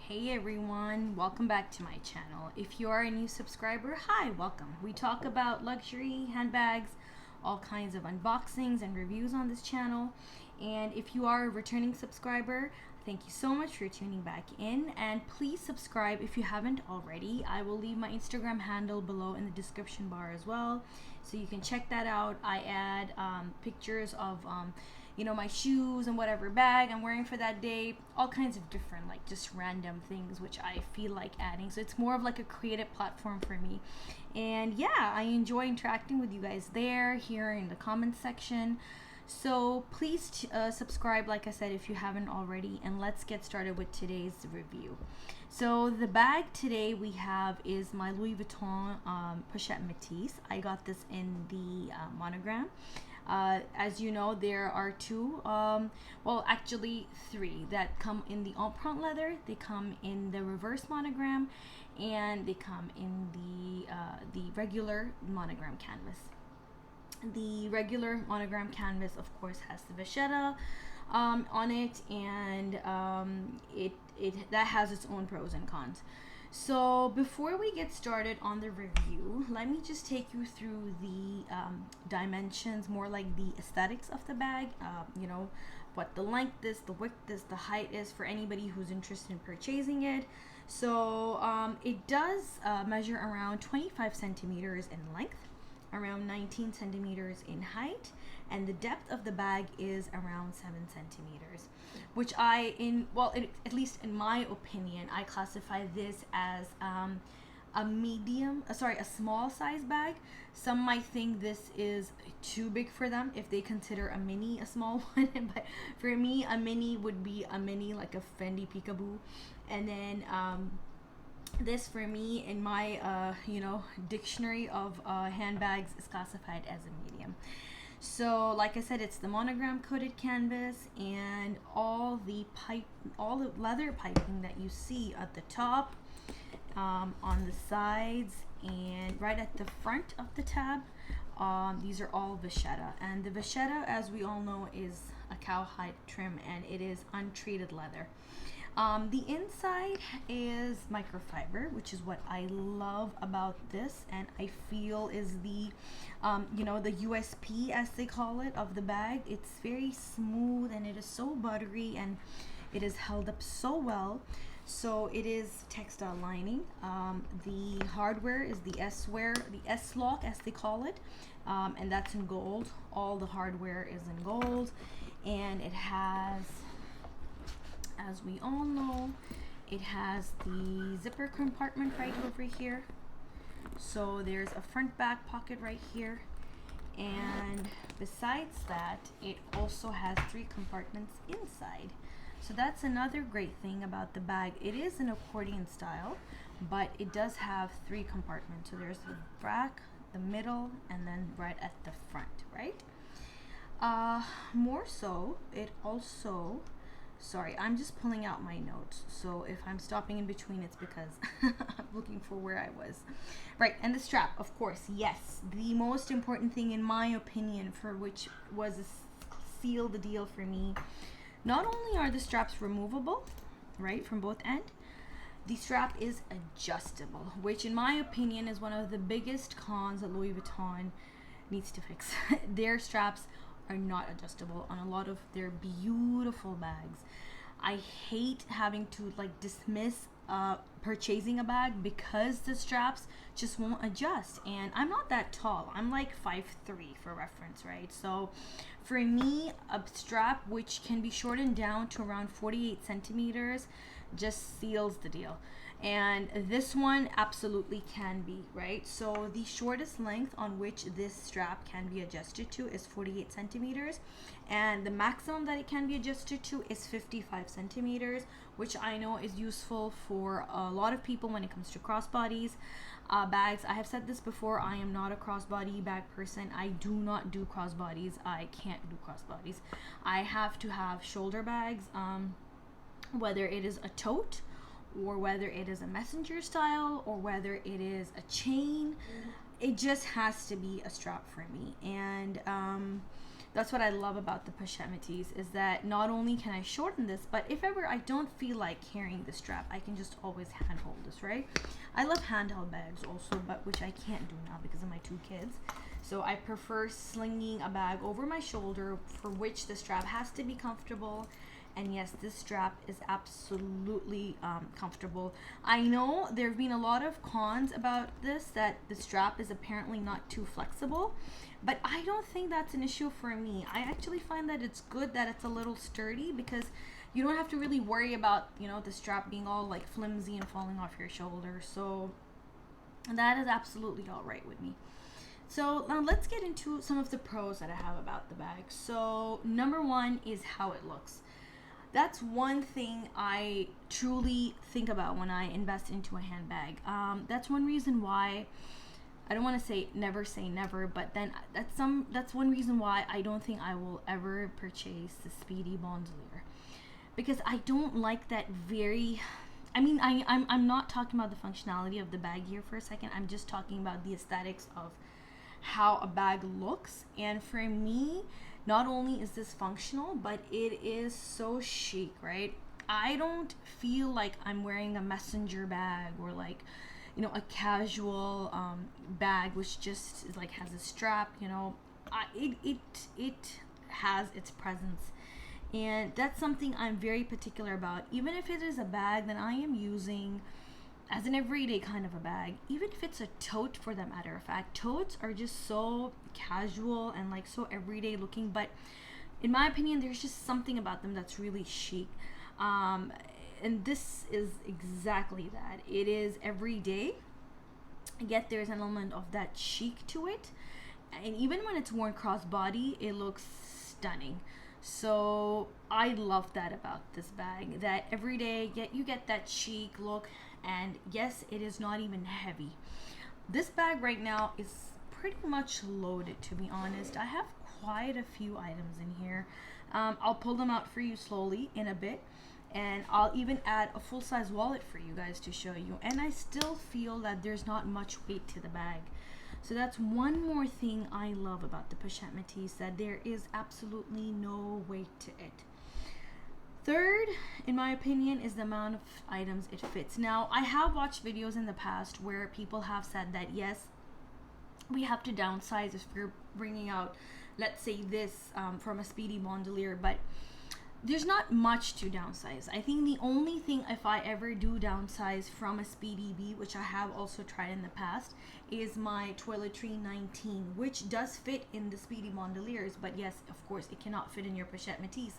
Hey everyone, welcome back to my channel. If you are a new subscriber, hi, welcome. We talk about luxury handbags, all kinds of unboxings and reviews on this channel. And if you are a returning subscriber, thank you so much for tuning back in, and please subscribe if you haven't already. I will leave my Instagram handle below in the description bar as well, so you can check that out. I add pictures of my shoes and whatever bag I'm wearing for that day, all kinds of different, like, just random things which I feel like adding. So it's more of like a creative platform for me. And yeah, I enjoy interacting with you guys there, here in the comments section. So please subscribe, like I said, if you haven't already, and let's get started with today's review. So the bag today we have is my Louis Vuitton Pochette Métis. I got this in the monogram. As you know, there are two, well, actually three that come in the empreinte leather. They come in the reverse monogram, and they come in the regular monogram canvas. The regular monogram canvas, of course, has the vachetta on it, and it that has its own pros and cons. So before we get started on the review, let me just take you through the dimensions, more like the aesthetics of the bag. What the length is, the width is, the height is, for anybody who's interested in purchasing it. So it does measure around 25 centimeters in length, around 19 centimeters in height, and the depth of the bag is around 7 centimeters, which at least in my opinion, I classify this as a small size bag. Some might think this is too big for them if they consider a mini a small one, but for me, a mini would be a mini, like a Fendi Peekaboo. And then this, for me, in my dictionary of handbags, is classified as a medium. So like I said, it's the monogram coated canvas, and all the leather piping that you see at the top, on the sides, and right at the front of the tab, these are all vachetta. And the vachetta, as we all know, is a cowhide trim, and it is untreated leather. The inside is microfiber, which is what I love about this, and I feel is the USP, as they call it, of the bag. It's very smooth, and it is so buttery, and it is held up so well. So it is textile lining. The hardware is the S-lock, as they call it, and that's in gold. All the hardware is in gold, and it has, as we all know, it has the zipper compartment right over here. So there's a front back pocket right here, and besides that, it also has 3 compartments inside. So that's another great thing about the bag. It is an accordion style, but it does have 3 compartments. So there's the back, the middle, and then right at the front, right? More so, it also, sorry, I'm just pulling out my notes, so if I'm stopping in between, it's because I'm looking for where I was. Right, and the strap, of course, yes, the most important thing, in my opinion, for which was seal the deal for me. Not only are the straps removable, right, from both ends, the strap is adjustable, which in my opinion is one of the biggest cons that Louis Vuitton needs to fix. Their straps are not adjustable on a lot of their beautiful bags. I hate having to dismiss purchasing a bag because the straps just won't adjust, and I'm not that tall. I'm like 5'3" for reference, right? So for me, a strap which can be shortened down to around 48 centimeters just seals the deal. And this one absolutely can be, right? So the shortest length on which this strap can be adjusted to is 48 centimeters, and the maximum that it can be adjusted to is 55 centimeters, which I know is useful for a lot of people when it comes to crossbodies bags. I have said this before, I am not a crossbody bag person. I do not do crossbodies. I can't do crossbodies. I have to have shoulder bags, whether it is a tote, or whether it is a messenger style, or whether it is a chain. It just has to be a strap for me. And That's what I love about the Pochette Métis, is that not only can I shorten this, but if ever I don't feel like carrying the strap, I can just always handhold this, right? I love handheld bags also, but which I can't do now because of my 2 kids. So I prefer slinging a bag over my shoulder, for which the strap has to be comfortable. And yes, this strap is absolutely comfortable. I know there have been a lot of cons about this, that the strap is apparently not too flexible, but I don't think that's an issue for me. I actually find that it's good that it's a little sturdy, because you don't have to really worry about, you know, the strap being all like flimsy and falling off your shoulder. So that is absolutely all right with me. So now let's get into some of the pros that I have about the bag. So number 1 is how it looks. That's one thing I truly think about when I invest into a handbag. That's one reason why I don't want to say never, but then that's one reason why I don't think I will ever purchase the Speedy Bandolier, because I don't like that very. I mean, I'm not talking about the functionality of the bag here for a second. I'm just talking about the aesthetics of how a bag looks. And for me, not only is this functional, but it is so chic, right? I don't feel like I'm wearing a messenger bag, or like, you know, a casual bag which just is like has a strap. You know, it has its presence, and that's something I'm very particular about. Even if it is a bag that I am using as an everyday kind of a bag, even if it's a tote, for that matter of fact. Totes are just so casual and like so everyday looking, but in my opinion, there's just something about them that's really chic. And this is exactly that. It is everyday, yet there's an element of that chic to it. And even when it's worn crossbody, it looks stunning. So I love that about this bag, that every day you get that chic look. And yes, it is not even heavy. This bag right now is pretty much loaded, to be honest. I have quite a few items in here. I'll pull them out for you slowly in a bit, and I'll even add a full-size wallet for you guys to show you. And I still feel that there's not much weight to the bag. So that's one more thing I love about the Pochette Métis, that there is absolutely no weight to it. Third, in my opinion, is the amount of items it fits. Now, I have watched videos in the past where people have said that yes, we have to downsize if we're bringing out, let's say this from a Speedy Bandolier, but there's not much to downsize. I think the only thing, if I ever do downsize from a Speedy B, which I have also tried in the past, is my Toiletry 19, which does fit in the Speedy Bandoliers, but yes, of course, it cannot fit in your Pochette Métis.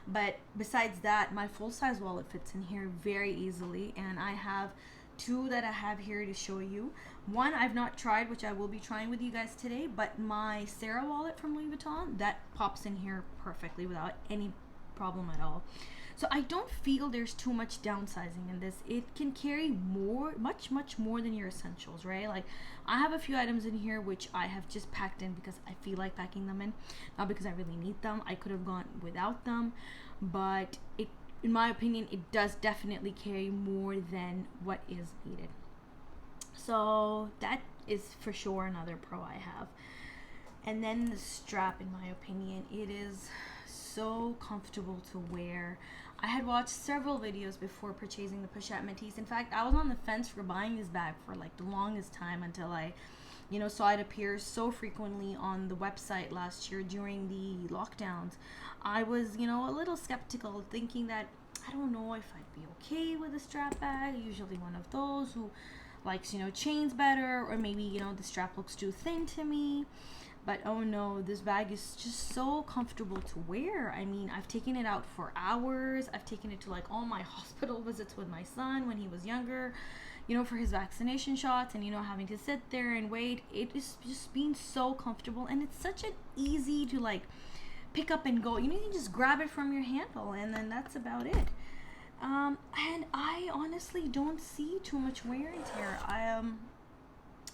But besides that, my full-size wallet fits in here very easily, and I have 2 that I have here to show you. One I've not tried, which I will be trying with you guys today, but my Sarah wallet from Louis Vuitton, that pops in here perfectly without any problem at all. So I don't feel there's too much downsizing in this. It can carry much more than your essentials, right? Like, I have a few items in here which I have just packed in because I feel like packing them in, not because I really need them. I could have gone without them, but it, in my opinion, it does definitely carry more than what is needed. So that is for sure another pro I have. And then the strap, in my opinion, it is so comfortable to wear. I had watched several videos before purchasing the Pochette Métis. In fact, I was on the fence for buying this bag for like the longest time, until I, you know, saw it appear so frequently on the website last year during the lockdowns. I was, you know, a little skeptical, thinking that I don't know if I'd be okay with a strap bag. Usually one of those who likes, you know, chains better, or maybe, you know, the strap looks too thin to me. But oh no, this bag is just so comfortable to wear. I mean, I've taken it out for hours. I've taken it to like all my hospital visits with my son when he was younger, you know, for his vaccination shots, and, you know, having to sit there and wait. It is just being so comfortable, and it's such an easy to like pick up and go. You know, you can just grab it from your handle, and then that's about it. And I honestly don't see too much wear and tear.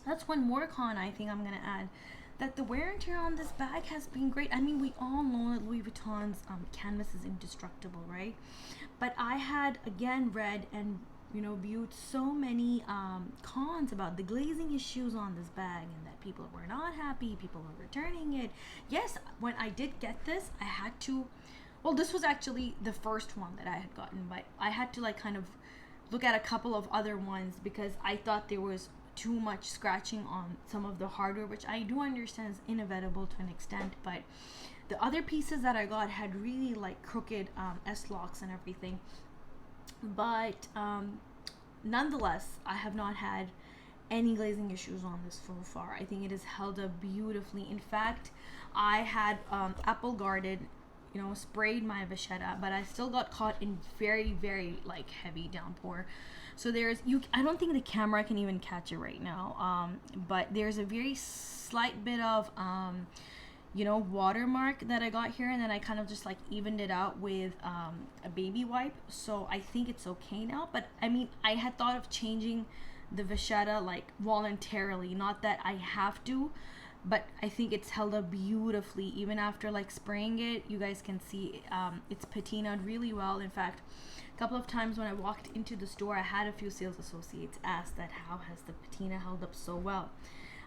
That's one more con I think I'm gonna add, that the wear and tear on this bag has been great. I mean, we all know that Louis Vuitton's canvas is indestructible, right? But I had again read and viewed so many cons about the glazing issues on this bag, and that people were not happy, people were returning it. Yes, when I did get this, I had to, well, this was actually the first one that I had gotten, but I had to like kind of look at a couple of other ones because I thought there was too much scratching on some of the hardware, which I do understand is inevitable to an extent, but the other pieces that I got had really like crooked S-locks and everything. But nonetheless, I have not had any glazing issues on this so far. I think it has held up beautifully. In fact, I had apple guarded, sprayed my vachetta, but I still got caught in very, very like heavy downpour. So I don't think the camera can even catch it right now. But there's a very slight bit of watermark that I got here, and then I kind of just like evened it out with a baby wipe, so I think it's okay now. But I mean, I had thought of changing the vachetta like voluntarily, not that I have to, but I think it's held up beautifully even after like spraying it. You guys can see it's patinaed really well. In fact, a couple of times when I walked into the store, I had a few sales associates ask that how has the patina held up so well.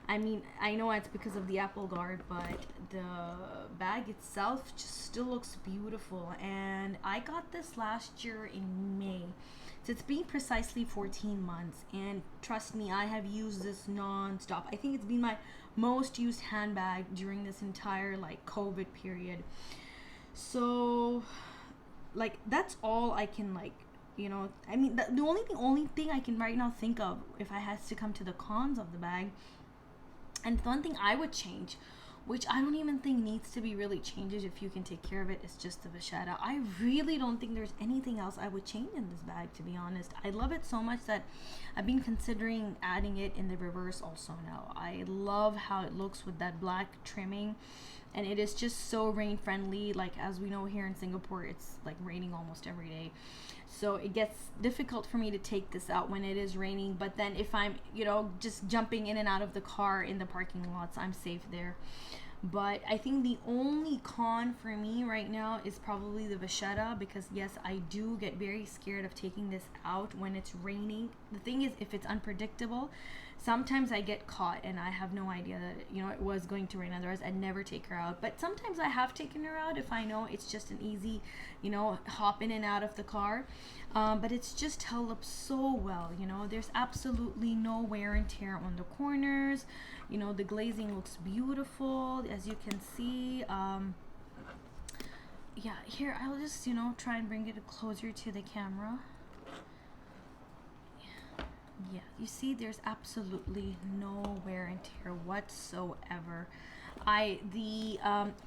I mean, I know it's because of the apple guard, but the bag itself just still looks beautiful. And I got this last year in May. So it's been precisely 14 months. And trust me, I have used this non-stop. I think it's been my most used handbag during this entire like COVID period. So like that's all I can like, I mean, the only thing I can right now think of if I had to come to the cons of the bag, and the one thing I would change, which I don't even think needs to be really changed if you can take care of it, is just the vachetta. I really don't think there's anything else I would change in this bag, to be honest. I love it so much that I've been considering adding it in the reverse also now. I love how it looks with that black trimming, and it is just so rain friendly. Like, as we know, here in Singapore, it's like raining almost every day. So it gets difficult for me to take this out when it is raining. But then if I'm, just jumping in and out of the car in the parking lots, I'm safe there. But I think the only con for me right now is probably the vachetta, because yes, I do get very scared of taking this out when it's raining. The thing is, if it's unpredictable, sometimes I get caught and I have no idea that it was going to rain, otherwise I'd never take her out. But sometimes I have taken her out if I know it's just an easy hop in and out of the car. But it's just held up so well. There's absolutely no wear and tear on the corners. The glazing looks beautiful, as you can see. Yeah, here I'll just try and bring it closer to the camera. Yeah, you see there's absolutely no wear and tear whatsoever. The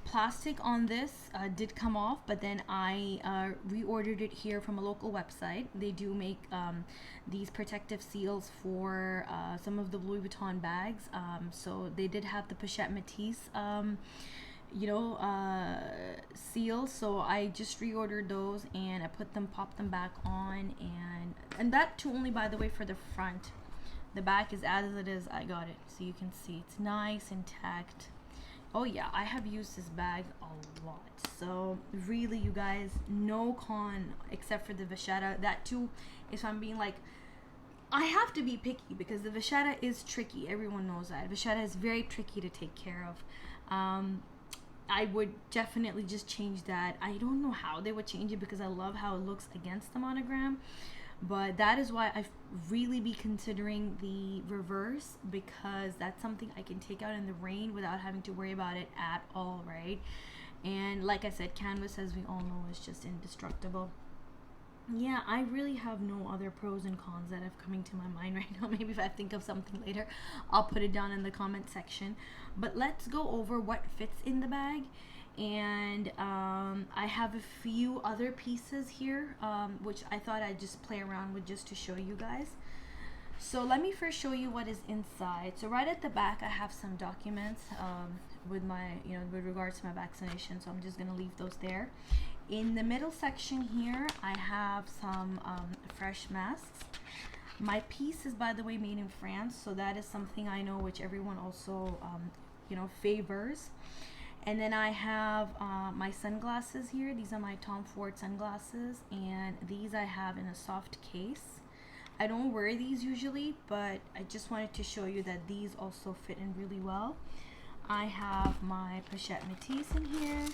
plastic on this did come off, but then I reordered it here from a local website. They do make these protective seals for some of the Louis Vuitton bags. So they did have the Pochette Métis seals, so I just reordered those and I popped them back on, and that too only, by the way, for the front. The back is as it is. I got it, so you can see it's nice intact. Oh yeah, I have used this bag a lot. So really, you guys, no con except for the vachetta. That too, if I'm being like, I have to be picky because the vachetta is tricky. Everyone knows that. Vachetta is very tricky to take care of. I would definitely just change that. I don't know how they would change it because I love how it looks against the monogram. But that is why I've really be considering the reverse, because that's something I can take out in the rain without having to worry about it at all, right? And like I said, canvas, as we all know, is just indestructible. Yeah, I really have no other pros and cons that have coming to my mind right now. Maybe if I think of something later, I'll put it down in the comment section. But let's go over what fits in the bag. And I have a few other pieces here, which I thought I'd just play around with just to show you guys. So let me first show you what is inside. So right at the back, I have some documents with my, with regards to my vaccination. So I'm just gonna leave those there. In the middle section here, I have some fresh masks. My piece is, by the way, made in France, so that is something I know which everyone also, favors. And then I have my sunglasses here. These are my Tom Ford sunglasses, and these I have in a soft case. I don't wear these usually, but I just wanted to show you that these also fit in really well. I have my Pochette Métis in here.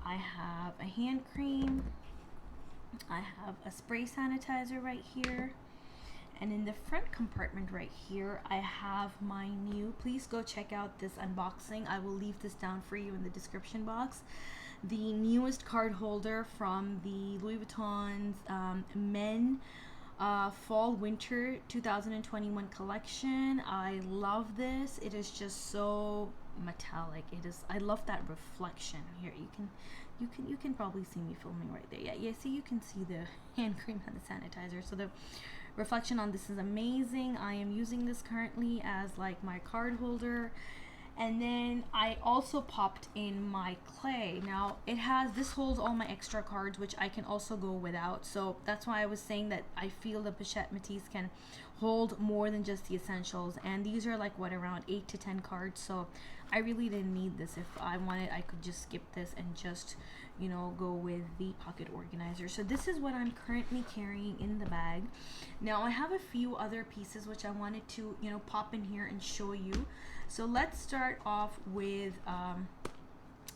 I have a hand cream. I have a spray sanitizer right here. And in the front compartment right here, I have my new, please go check out this unboxing. I will leave this down for you in the description box. The newest card holder from the Louis Vuitton's Men Fall Winter 2021 collection. I love this. It is just so metallic. It is, I love that reflection here. You can probably see me filming right there. Yeah, see, you can see the hand cream and the sanitizer. So the reflection on this is amazing. I am using this currently as like my card holder. And then I also popped in my clay. Now this holds all my extra cards, which I can also go without. So that's why I was saying that I feel the Pochette Métis can hold more than just the essentials. And these are like what, around 8 to 10 cards. So I really didn't need this. If I wanted, I could just skip this and just, you know, go with the pocket organizer. So this is what I'm currently carrying in the bag. Now I have a few other pieces which I wanted to, you know, pop in here and show you. So let's start off with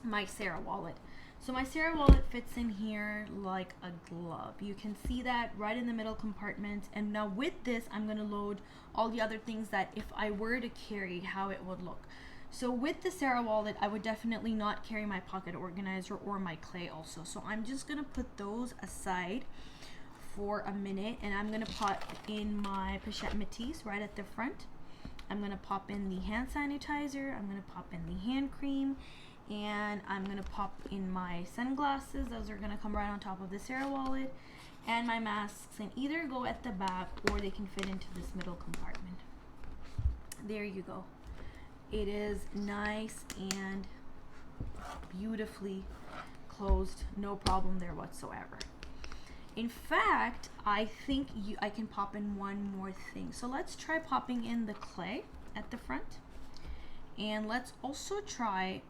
my Sarah wallet. So my Sarah wallet fits in here like a glove. You can see that right in the middle compartment. And now with this, I'm going to load all the other things that if I were to carry, how it would look. So with the Sarah wallet, I would definitely not carry my pocket organizer or my clay also. So I'm just going to put those aside for a minute, and I'm going to pop in my Pochette Métis right at the front. I'm going to pop in the hand sanitizer, I'm going to pop in the hand cream, and I'm going to pop in my sunglasses. Those are going to come right on top of the Sarah wallet, and my masks can either go at the back or they can fit into this middle compartment. There you go. It is nice and beautifully closed, no problem there whatsoever. In fact, I think I can pop in one more thing. So let's try popping in the clay at the front. And let's also try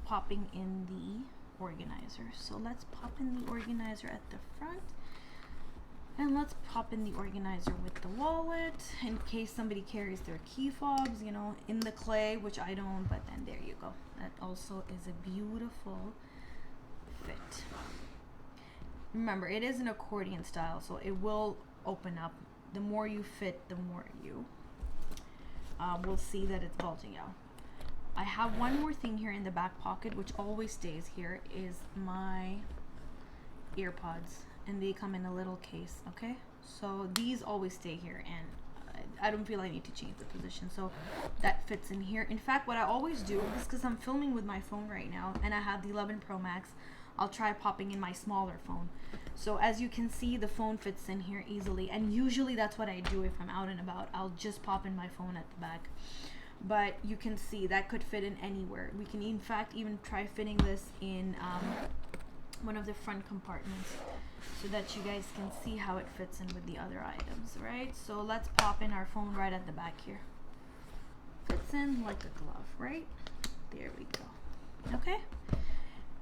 popping in the organizer. So let's pop in the organizer at the front. And let's pop in the organizer with the wallet in case somebody carries their key fobs, you know, in the clay, which I don't, but then there you go. That also is a beautiful fit. Remember, it is an accordion style, so it will open up. The more you fit, the more you will see that it's bulging out. I have one more thing here in the back pocket, which always stays here, is my earpods, and they come in a little case, okay? So these always stay here, and I don't feel I need to change the position, so that fits in here. In fact, what I always do is, because I'm filming with my phone right now, and I have the 11 Pro Max, I'll try popping in my smaller phone. So as you can see, the phone fits in here easily, and usually that's what I do if I'm out and about. I'll just pop in my phone at the back. But you can see that could fit in anywhere. We can in fact even try fitting this in one of the front compartments so that you guys can see how it fits in with the other items, right? So let's pop in our phone right at the back here. Fits in like a glove, right? There we go. Okay.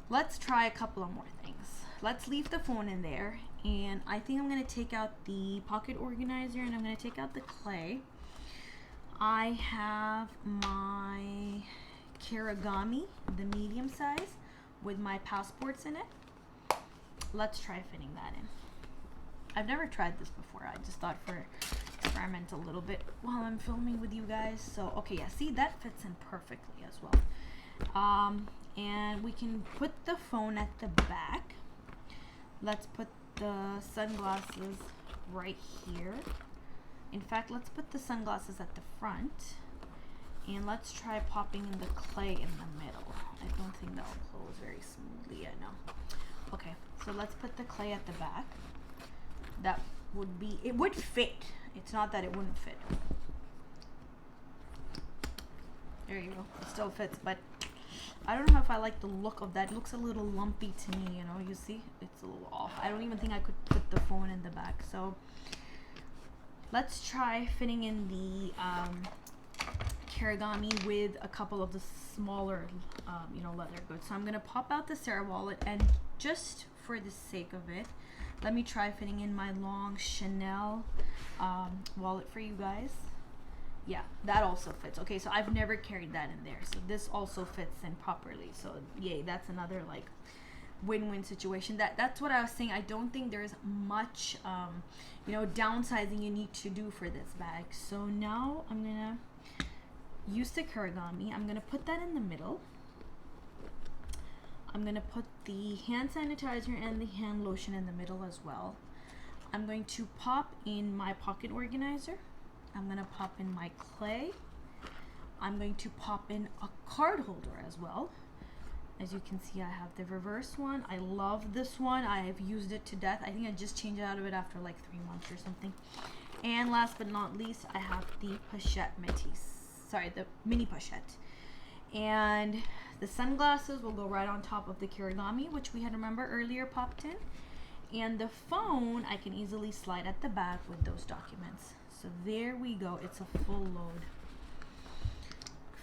Let's try a couple of more things. Let's leave the phone in there, and I think I'm going to take out the pocket organizer, and I'm going to take out the clay. I have my Kirigami, the medium size, with my passports in it. Let's try fitting that in. I've never tried this before. I just thought for experiment a little bit while I'm filming with you guys. So, okay, yeah, see, that fits in perfectly as well. And we can put the phone at the back. Let's put the sunglasses right here. In fact, let's put the sunglasses at the front. And let's try popping in the clay in the middle. I don't think that'll close very smoothly, I know. Okay, so let's put the clay at the back. That would be, it would fit. It's not that it wouldn't fit. There you go, it still fits, but I don't know if I like the look of that. It looks a little lumpy to me, you know, you see? It's a little off. I don't even think I could put the phone in the back. So let's try fitting in the Kirigami with a couple of the smaller, you know, leather goods. So I'm going to pop out the Sarah wallet, and just for the sake of it, Let me try fitting in my long Chanel wallet for you guys. Yeah, that also fits. Okay, so I've never carried that in there, so this also fits in properly. So yay, that's another like win-win situation. That's what I was saying. I don't think there's much you know, downsizing you need to do for this bag. So now I'm gonna use the Kurigami. I'm gonna put that in the middle. I'm gonna put the hand sanitizer and the hand lotion in the middle as well. I'm going to pop in my pocket organizer. I'm gonna pop in my clay. I'm going to pop in a card holder as well. As you can see, I have the reverse one. I love this one. I have used it to death. I think I just changed out of it after like 3 months or something. And last but not least, I have the Pochette Métis. Sorry, the mini Pochette. And the sunglasses will go right on top of the Kurigami, which we had, remember, earlier popped in. And the phone, I can easily slide at the back with those documents. So there we go. It's a full load.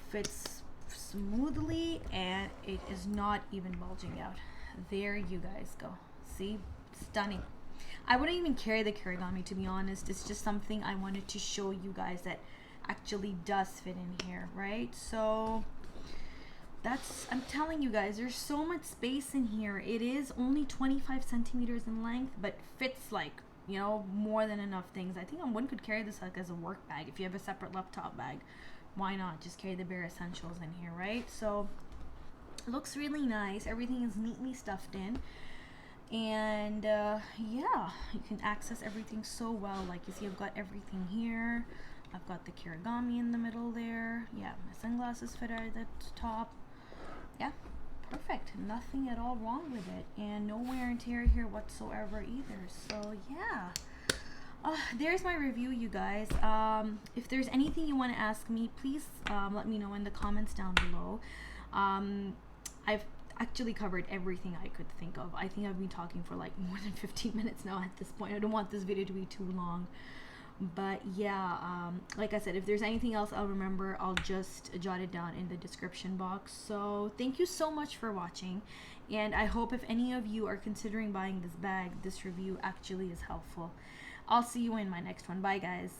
Fits smoothly and it is not even bulging out. There you guys go. See? Stunning. I wouldn't even carry the Kurigami, to be honest. It's just something I wanted to show you guys that actually does fit in here, right? So that's, I'm telling you guys, there's so much space in here. It is only 25 centimeters in length, but fits like, you know, more than enough things. I think one could carry this like as a work bag. If you have a separate laptop bag, why not just carry the bare essentials in here, right? So it looks really nice. Everything is neatly stuffed in. And yeah, you can access everything so well. Like you see, I've got everything here. I've got the Kurigami in the middle there. Yeah, my sunglasses fit at the top. Yeah, perfect. Nothing at all wrong with it, and no wear and tear here whatsoever either. So yeah, there's my review, you guys. If there's anything you want to ask me, please let me know in the comments down below. I've actually covered everything I could think of. I think I've been talking for like more than 15 minutes now at this point. I don't want this video to be too long. But yeah, like I said, if there's anything else I'll remember, I'll just jot it down in the description box. So thank you so much for watching, and I hope if any of you are considering buying this bag, this review actually is helpful. I'll see you in my next one. Bye guys.